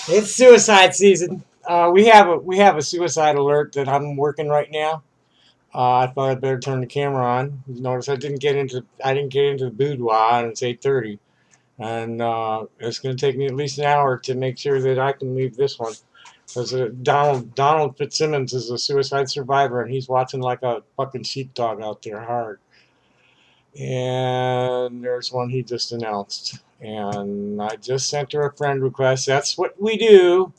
It's suicide season. We have a suicide alert that I'm working right now. I thought I'd better turn the camera on. Notice I didn't get into the boudoir, and it's 8:30, and it's going to take me at least an hour to make sure that I can leave this one. Because Donald Fitzsimmons is a suicide survivor, and he's watching like a fucking sheepdog out there hard. And there's one he just announced, and I just sent her a friend request. That's what we do.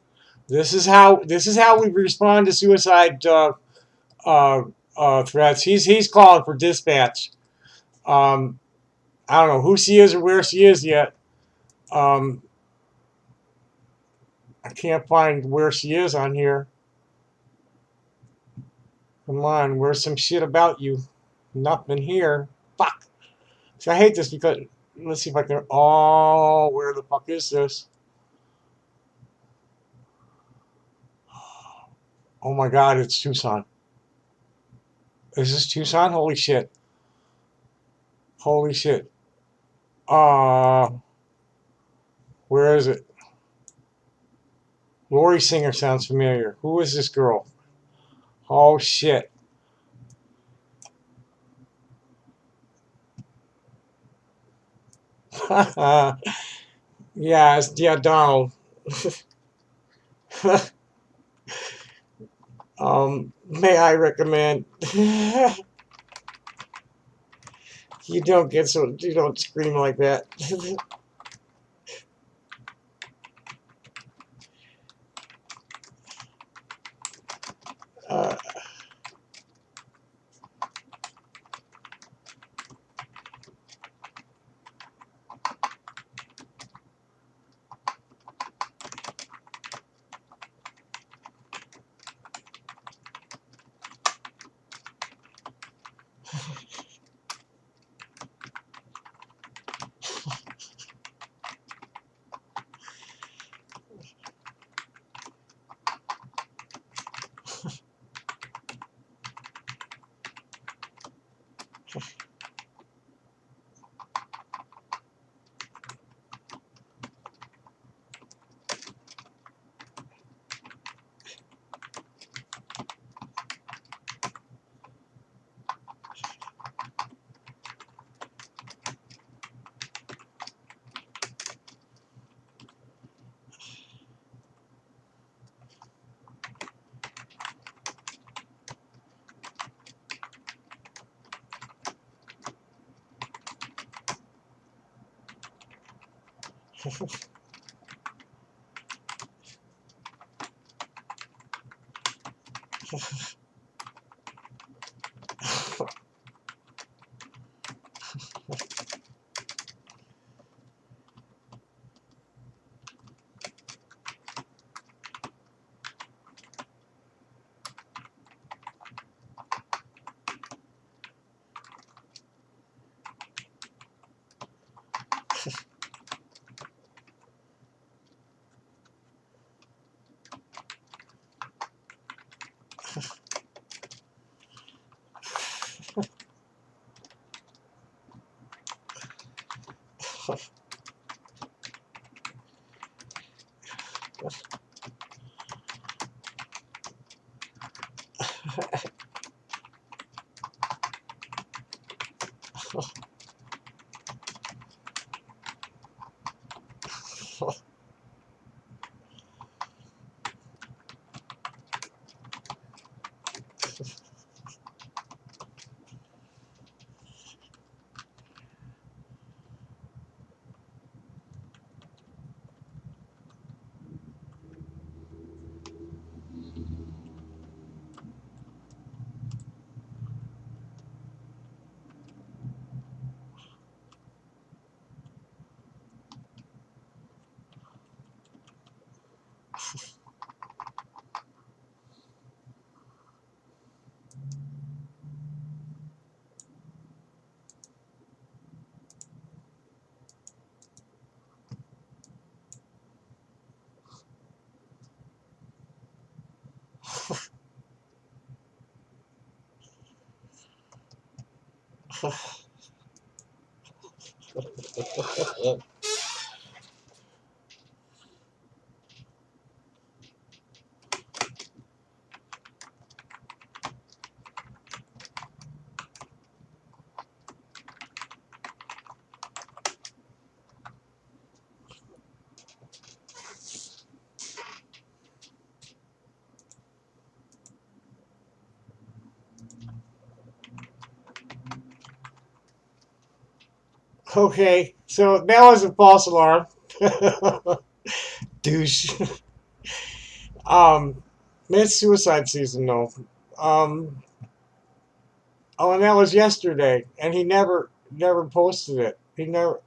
This is how we respond to suicide uh, threats. He's calling for dispatch. Um, I don't know who she is or where she is yet. Um, I can't find where she is on here. Come on, where's some shit about you? Nothing here. Fuck. See, I hate this because let's see if I can. Oh, where the fuck is this? Oh my God, it's Tucson. Is this Tucson? Holy shit. Holy shit. Uh, where is it? Lori Singer sounds familiar. Who is this girl? Oh shit. Yeah, Donald. May I recommend you don't scream like that. uh, Okay, so that was a false alarm. Douche. Um, it's suicide season though. Um, oh, and that was yesterday, and he never posted it. He never.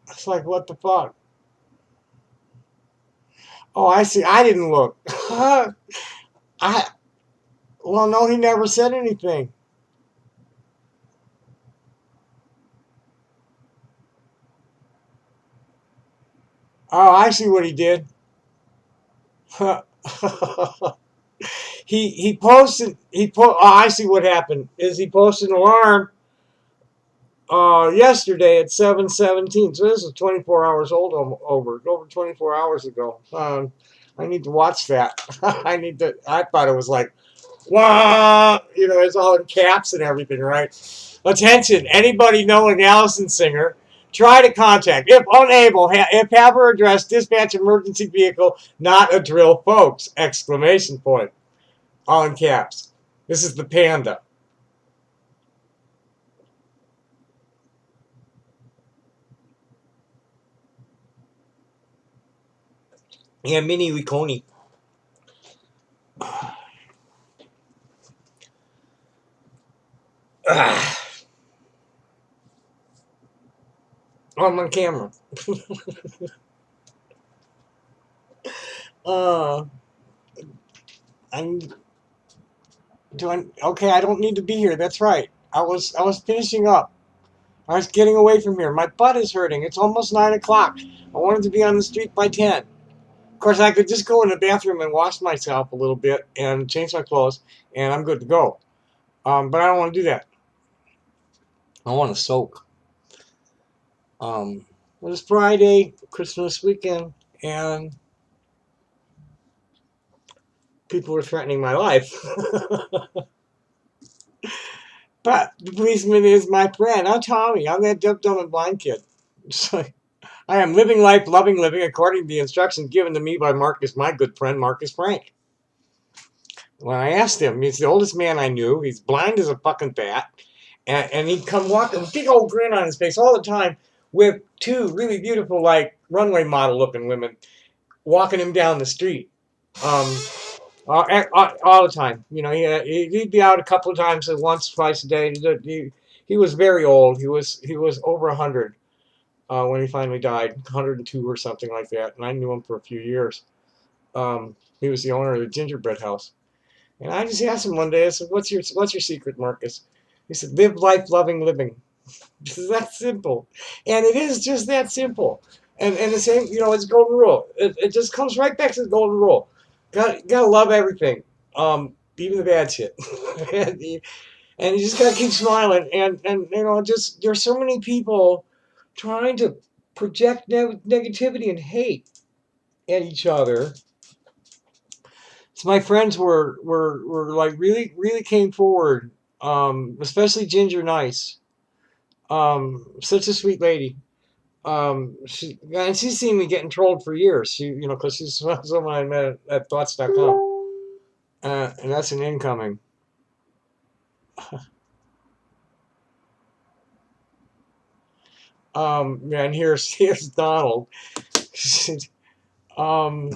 It's like what the fuck. Oh, I see. I didn't look. I well, no, he never said anything. Oh, I see what he did. He posted oh, I see what happened is he posted an alarm yesterday at 7:17. So this is 24 hours old over 24 hours ago. I need to watch that. I need to. I thought it was like, wow, it's all in caps and everything, right? Attention, anybody knowing Allison Singer, try to contact. If unable, if have her address, dispatch emergency vehicle, not a drill, folks! Exclamation point. All in caps. This is the panda. Yeah, Mini Liconi. I'm on camera. Uh, I'm doing okay. I don't need to be here. That's right. I was finishing up. I was getting away from here. My butt is hurting. It's almost 9 o'clock. I wanted to be on the street by 10. Of course, I could just go in the bathroom and wash myself a little bit and change my clothes, and I'm good to go. But I don't want to do that. I want to soak. It was Friday, Christmas weekend, and people were threatening my life. But the policeman is my friend. I'm Tommy. I'm that dumb and blind kid. So, I am living life, loving living, according to the instructions given to me by Marcus, my good friend Marcus Frank. When I asked him, he's the oldest man I knew. He's blind as a fucking bat. And he'd come walking, a big old grin on his face all the time with two really beautiful, like, runway model looking women walking him down the street. Um, all the time. He'd be out a couple of times, once, twice a day. He was very old. He was over 100 when he finally died, 102 or something like that. And I knew him for a few years. He was the owner of the gingerbread house. And I just asked him one day. I said, "What's your secret, Marcus?" He said, "Live life, loving living." It's that simple, and it is just that simple. And the same, it's golden rule. It just comes right back to the golden rule. Gotta love everything, even the bad shit, and you just gotta keep smiling. And just there's so many people trying to project negativity and hate at each other. So my friends were like really really came forward, especially Ginger Nice, such a sweet lady. She's seen me getting trolled for years. Because she's someone I met at thoughts.com, and that's an incoming. Yeah, and here's Donald. um,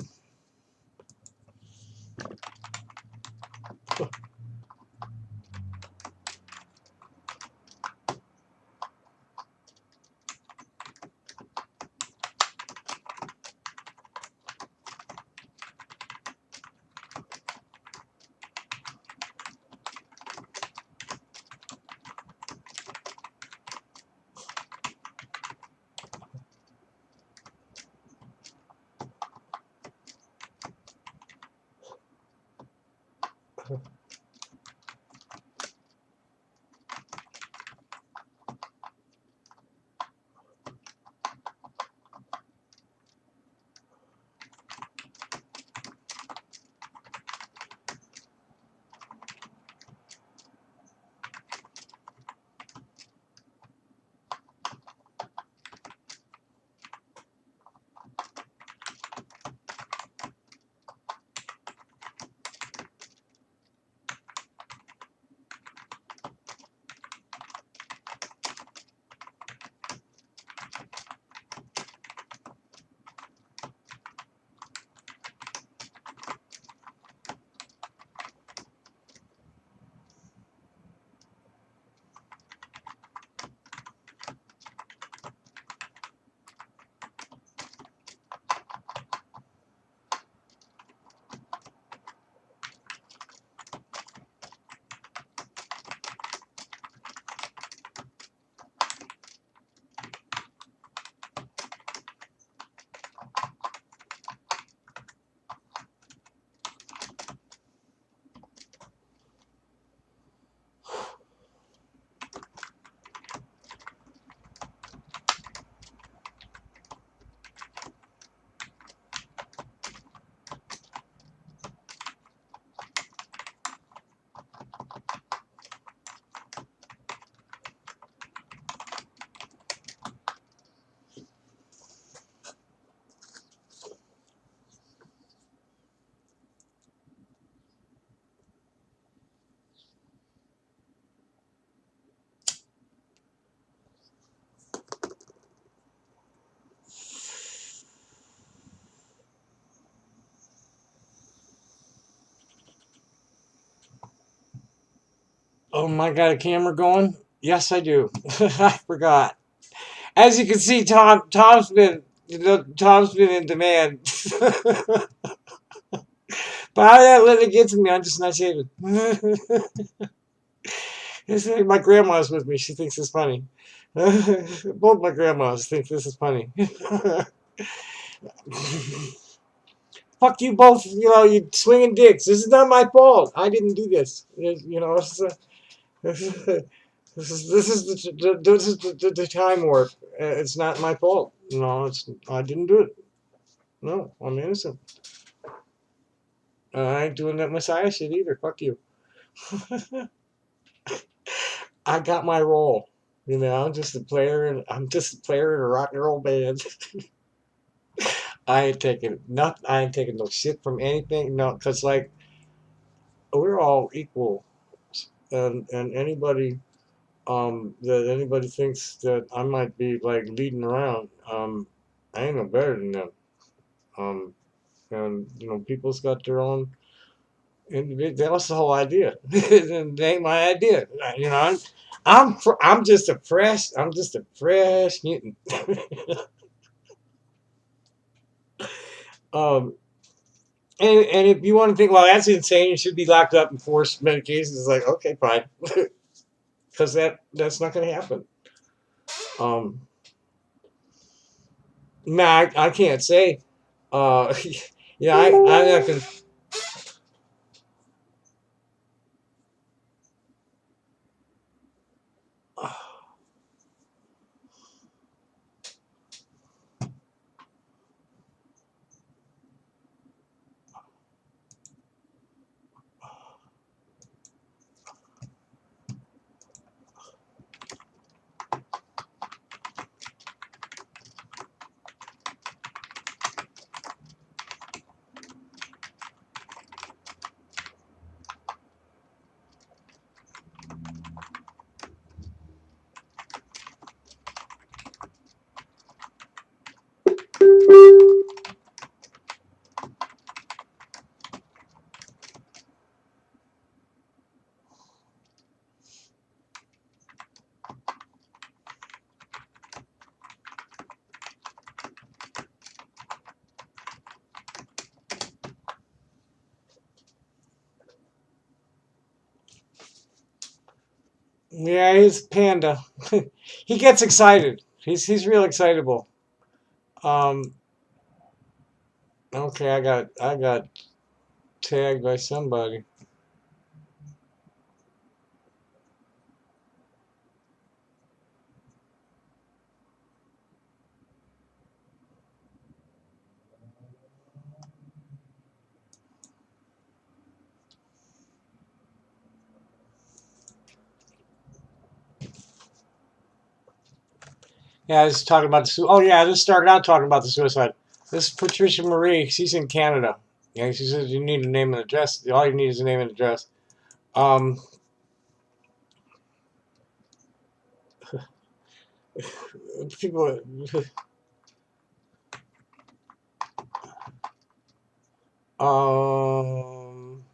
Oh my, got a camera going? Yes, I do. I forgot. As you can see, Tom's been in demand. But how that really gets me, I'm just not shaving. It's like my grandma's with me. She thinks it's funny. Both my grandmas think this is funny. Fuck you both. You know, you swinging dicks. This is not my fault. I didn't do this. You know, this is, the time warp. It's not my fault. No, I didn't do it. No, I'm innocent. I ain't doing that Messiah shit either. Fuck you. I got my role. You know, I'm just a player in a rock and roll band. I ain't taking no shit from anything. No, cause like we're all equal, and anybody thinks that I might be like leading around, I ain't no better than them. Um, and you know, people's got their own individual. That's the whole idea. It ain't my idea. You know, I'm just a fresh mutant. um, and if you want to think, well, that's insane. You should be locked up and forced medications. It's like, okay, fine, because that's not going to happen. Um, nah, I can't say. Uh, yeah, I'm not gonna. Yeah, he's Panda. He gets excited. He's real excitable. Um, okay, I got tagged by somebody. Yeah, I was talking about oh yeah, this started out talking about the suicide. This is Patricia Marie. She's in Canada. Yeah, she says you need a name and address. All you need is a name and address. Um, people. Um,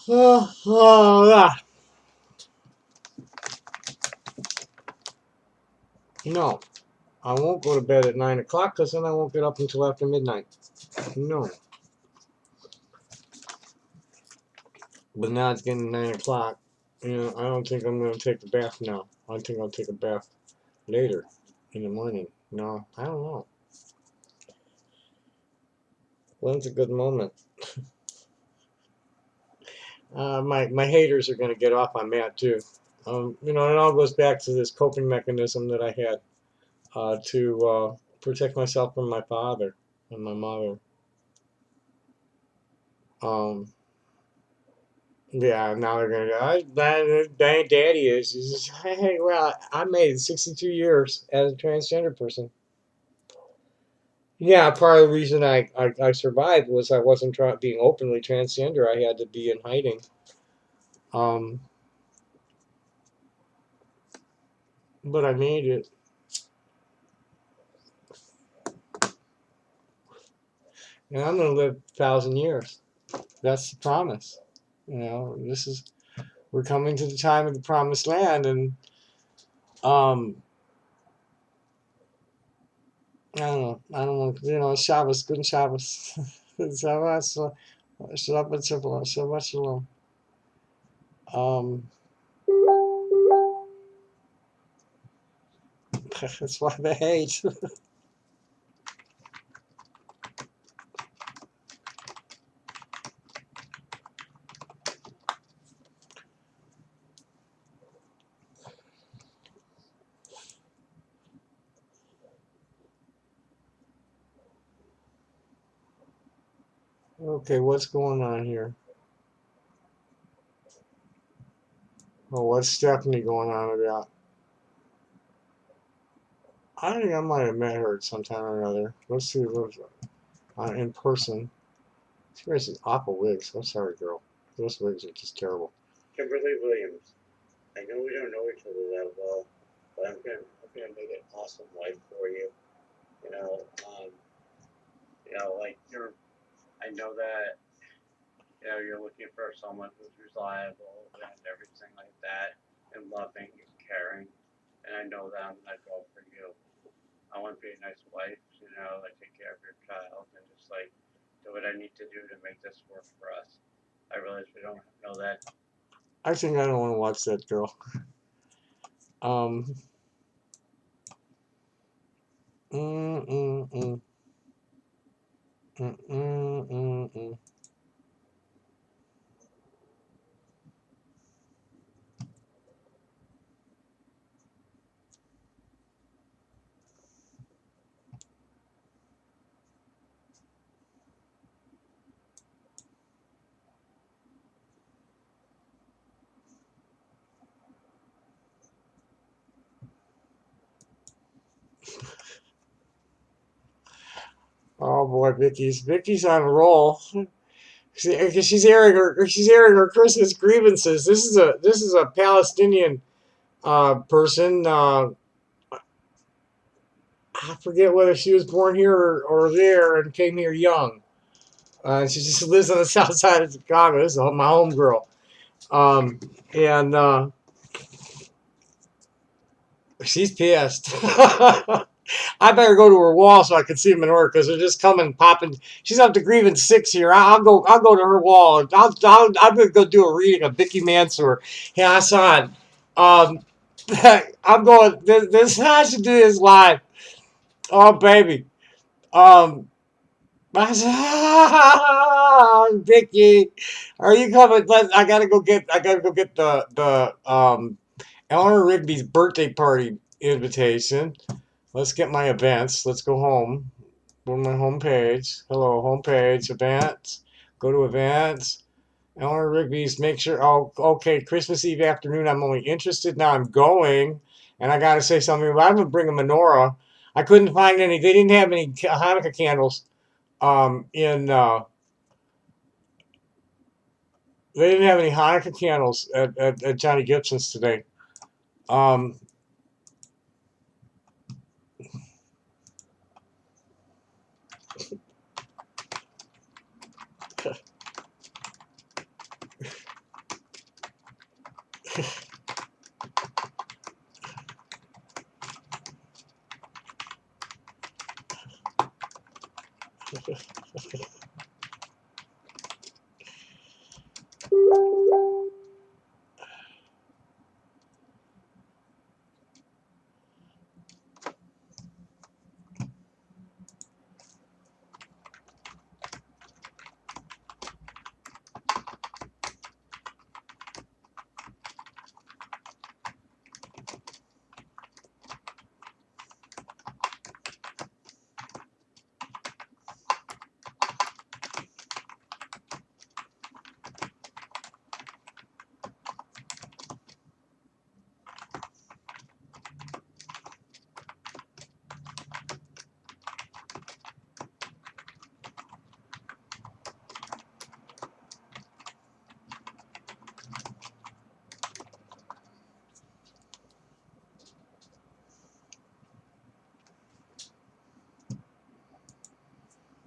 Ah. No, I won't go to bed at 9 o'clock because then I won't get up until after midnight. No. But now it's getting 9 o'clock. I don't think I'm going to take a bath now. I think I'll take a bath later in the morning. No, I don't know. When's a good moment? My haters are going to get off on that too. It all goes back to this coping mechanism that I had to protect myself from my father and my mother. Um, yeah, now they're gonna go. Daddy is. He says, hey, well, I made it 62 years as a transgender person. Yeah, part of the reason I survived was I wasn't being openly transgender. I had to be in hiding. Um, but I made it. And I'm going to live 1,000 years. That's the promise. We're coming to the time of the promised land, and um, I don't know, Shabbos, good Shabbos. Shabbos, Shabbat Shalom, Shabbat Shalom. Um, that's why they hate. Okay, what's going on here? Oh, what's Stephanie going on about? I think I might have met her at some time or another. Let's see if it was in person. She wears these awful wigs. I'm sorry, girl. Those wigs are just terrible. Kimberly Williams. I know we don't know each other that well, but I'm gonna make an awesome wife for you. You know, um, like I know that you're looking for someone who's reliable and everything like that, and loving and caring. And I know that I'm gonna go for you. I want to be a nice wife, like take care of your child and just like do what I need to do to make this work for us. I realize we don't know that. I think I don't want to watch that girl. Um. Mm, mm, mm, mm, mm, mm, mm. Oh boy, Vicky's on a roll. She's airing her Christmas grievances. This is a Palestinian person. I forget whether she was born here or there and came here young. She just lives on the south side of Chicago. This is my home girl. And she's pissed. I better go to her wall so I can see them in order because they're just coming, popping. She's up to grievance 6 here. I'll go. I'll go to her wall. I'm gonna go do a reading of Vicky Mansour. Yeah, Hassan. Um, I'm going. This I should do this live. Oh baby. Um, I said, Vicky, are you coming? I gotta go get. I gotta go get the Eleanor Rigby's birthday party invitation. Let's get my events. Let's go home. Go to my home page. Hello, home page, events. Go to events. Eleanor Rigby's, make sure. Oh, okay. Christmas Eve afternoon. I'm only interested. Now I'm going. And I got to say something. I'm going to bring a menorah. I couldn't find any. They didn't have any Hanukkah candles in. They didn't have any Hanukkah candles at Johnny Gibson's today. Um,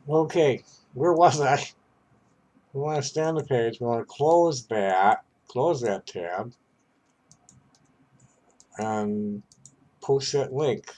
okay. Where was I? We want to stay on the page. We want to close that tab, and post that link.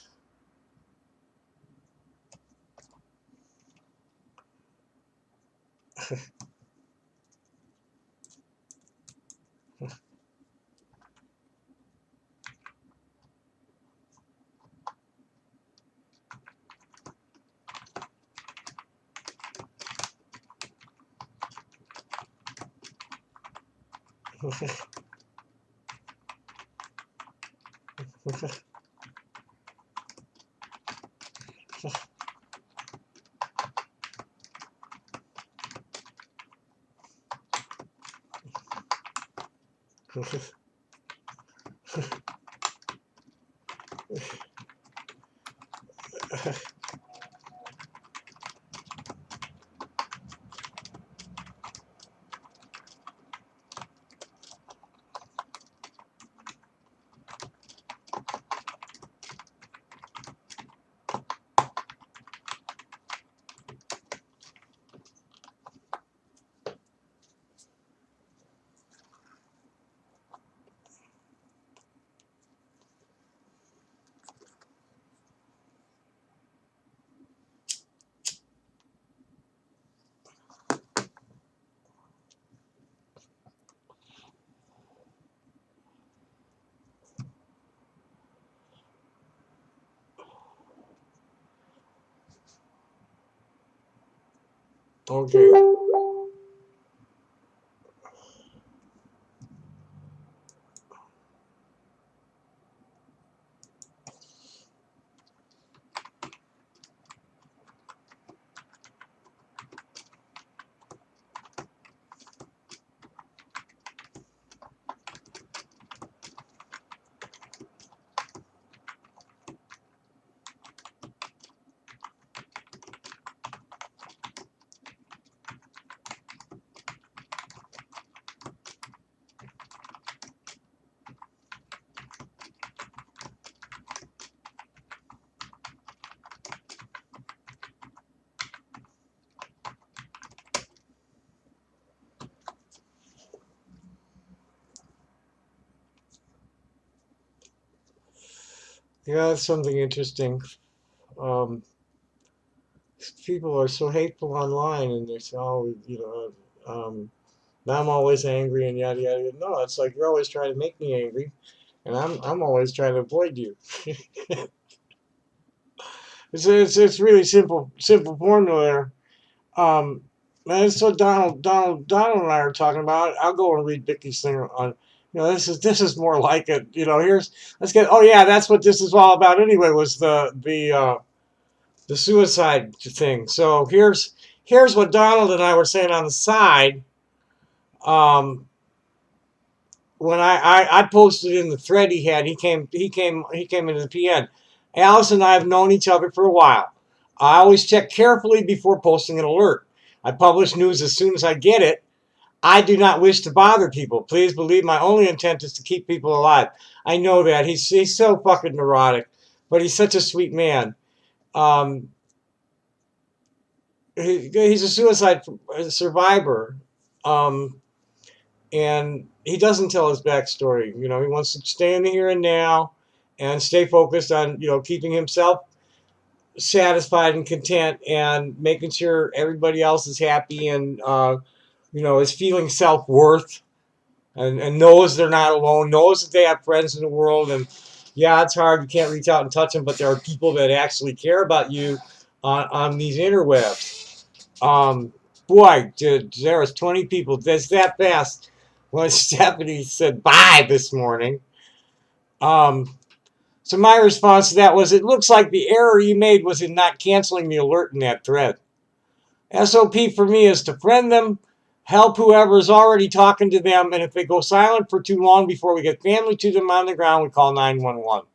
Okay. Yeah, that's something interesting. Um, People are so hateful online, and they say, "Oh, I'm always angry," and yada yada. No, it's like you're always trying to make me angry, and I'm always trying to avoid you. It's really simple formula there. Um, and that's what Donald and I are talking about. I'll go and read Vicky's thing on. This is more like it. Let's get. Oh yeah, that's what this is all about anyway. Was the suicide thing. So here's what Donald and I were saying on the side. Um, when I posted in the thread he had, he came into the PN. Alice and I have known each other for a while. I always check carefully before posting an alert. I publish news as soon as I get it. I do not wish to bother people. Please believe my only intent is to keep people alive. I know that he's so fucking neurotic, but he's such a sweet man. Um, he's a suicide survivor. Um, and he doesn't tell his backstory. He wants to stay in the here and now and stay focused on keeping himself satisfied and content and making sure everybody else is happy and is feeling self-worth and knows they're not alone, knows that they have friends in the world. And yeah, it's hard, you can't reach out and touch them, but there are people that actually care about you on these interwebs. um, Boy, dude, there was 20 people. That's that fast. When Stephanie said bye this morning. Um, so my response to that was, it looks like the error you made was in not canceling the alert in that thread. SOP for me is to friend them, help whoever is already talking to them, and if they go silent for too long before we get family to them on the ground, we call 911.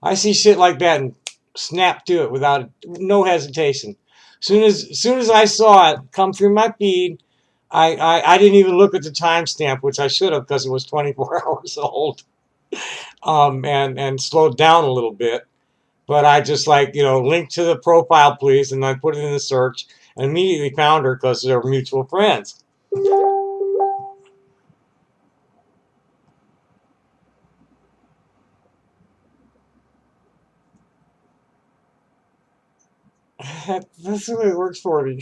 I see shit like that and snap to it without no hesitation. Soon as I saw it come through my feed, I didn't even look at the timestamp, which I should have because it was 24 hours old, and slowed down a little bit. But I just linked to the profile, please, and I put it in the search and immediately found her because they're mutual friends. That's the way it works for me.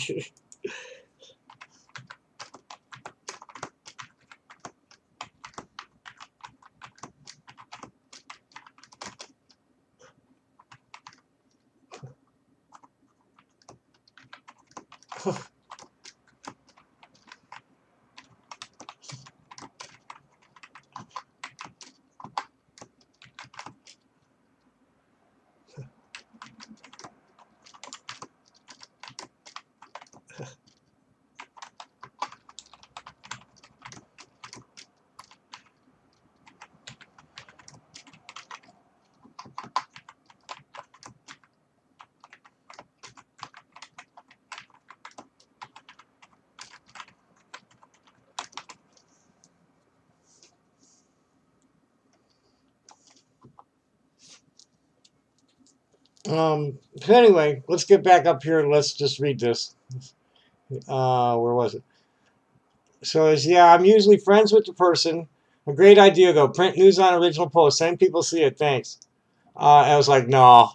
But anyway, let's get back up here and let's just read this. Where was it? So it's, yeah, I'm usually friends with the person. A great idea though. Print news on original post. Same people see it. Thanks. I was like, no,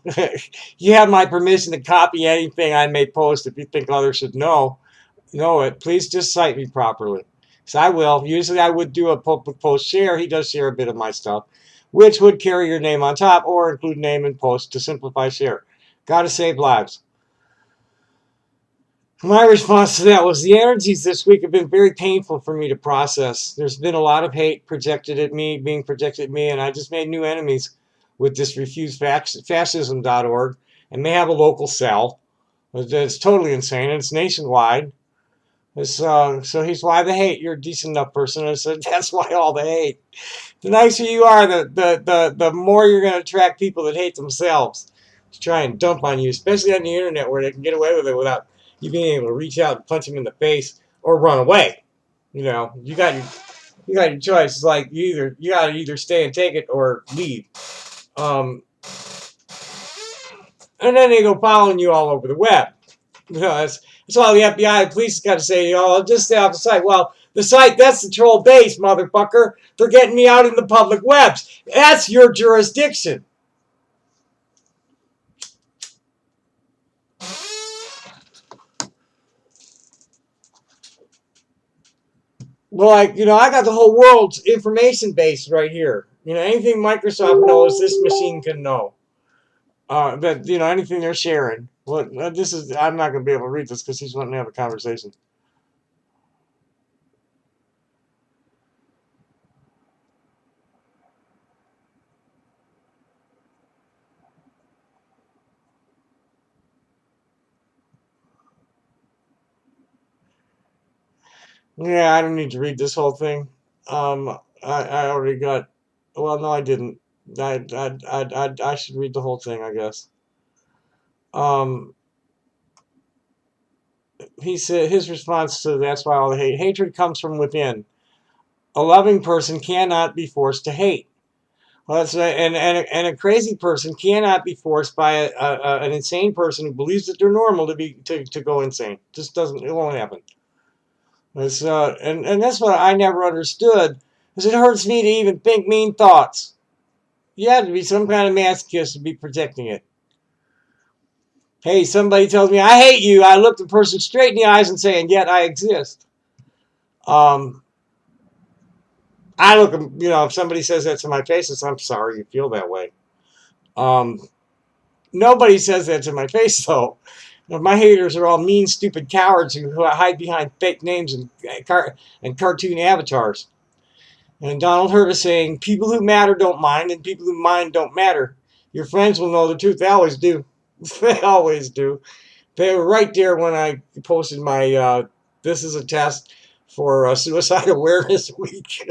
you have my permission to copy anything I may post if you think others should know it. Please just cite me properly. So I will. Usually I would do a public post share. He does share a bit of my stuff, which would carry your name on top or include name and post to simplify share. Gotta save lives. My response to that was, the energies this week have been very painful for me to process. There's been a lot of hate being projected at me, and I just made new enemies with this refusefascism.org, and they have a local cell. It's totally insane, and it's nationwide. So he's, why the hate? You're a decent enough person. I said, that's why all the hate. The nicer you are, the more you're going to attract people that hate themselves to try and dump on you, especially on the internet where they can get away with it without you being able to reach out and punch them in the face or run away. You got your choice. It's like you got to either stay and take it or leave. Um, and then they go following you all over the web. That's all the FBI and police got to say. I'll just stay off the site. Well, the site, that's the troll base, motherfucker. They're getting me out in the public webs. That's your jurisdiction. Well, like, I got the whole world's information base right here. Anything Microsoft knows, this machine can know. But anything they're sharing. Well, this is. I'm not going to be able to read this because he's wanting to have a conversation. Yeah, I don't need to read this whole thing. I already got. Well, no, I didn't. I should read the whole thing, I guess. Um, he said his response to that's why all the hate. Hatred comes from within. A loving person cannot be forced to hate. Well, that's right. And a crazy person cannot be forced by an insane person who believes that they're normal to go insane. Just doesn't. It won't happen. And that's what I never understood. Is it hurts me to even think mean thoughts. You have to be some kind of masochist to be protecting it. Hey, somebody tells me I hate you. I look the person straight in the eyes and say, and yet I exist. Um, I look, if somebody says that to my face, it's I'm sorry you feel that way. Um, Nobody says that to my face though. My haters are all mean, stupid cowards who hide behind fake names and cartoon avatars. And Donald Hurt is saying, people who matter don't mind, and people who mind don't matter. Your friends will know the truth. They always do. They always do. They were right there when I posted my, this is a test for Suicide Awareness Week.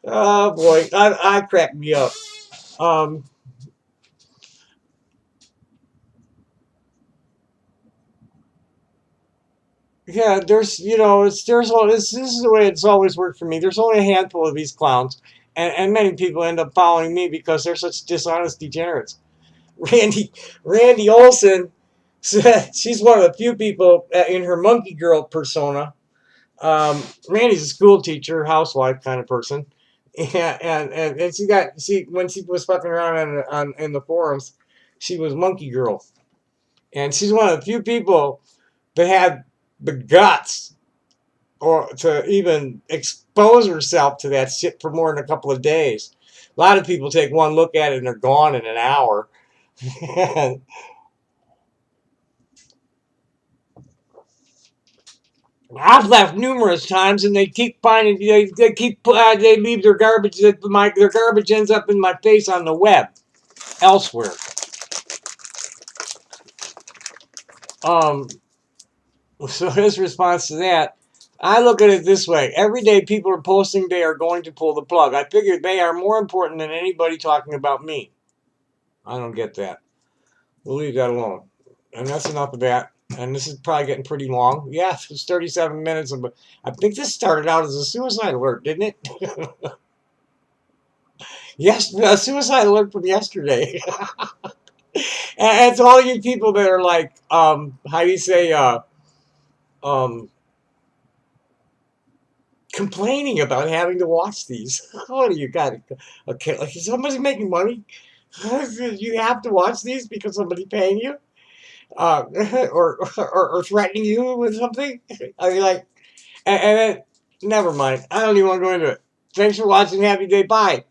Oh boy, I cracked me up. Um, Yeah, this is the way it's always worked for me. There's only a handful of these clowns, and many people end up following me because they're such dishonest degenerates. Randy Randy Olson said she's one of the few people in her monkey girl persona. Randy's a school teacher, housewife kind of person, and she when she was fucking around in the forums, she was monkey girl, and she's one of the few people that had the guts or to even expose herself to that shit for more than a couple of days. A lot of people take one look at it and they're gone in an hour. And I've left numerous times, and they keep finding they leave their garbage. Their garbage ends up in my face on the web elsewhere. Um, so his response to that, I look at it this way: every day people are posting they are going to pull the plug. I figure they are more important than anybody talking about me. I don't get that. We'll leave that alone. And that's enough of that. And this is probably getting pretty long. Yeah, it's 37 minutes. I think this started out as a suicide alert, didn't it? Yes, a suicide alert from yesterday. And to all you people that are like, how do you say, um, complaining about having to watch these. What do you got? Okay, like is somebody making money? You have to watch these because somebody paying you? uh, or threatening you with something. I mean, like, and then, never mind. I don't even want to go into it. Thanks for watching. Happy day. Bye.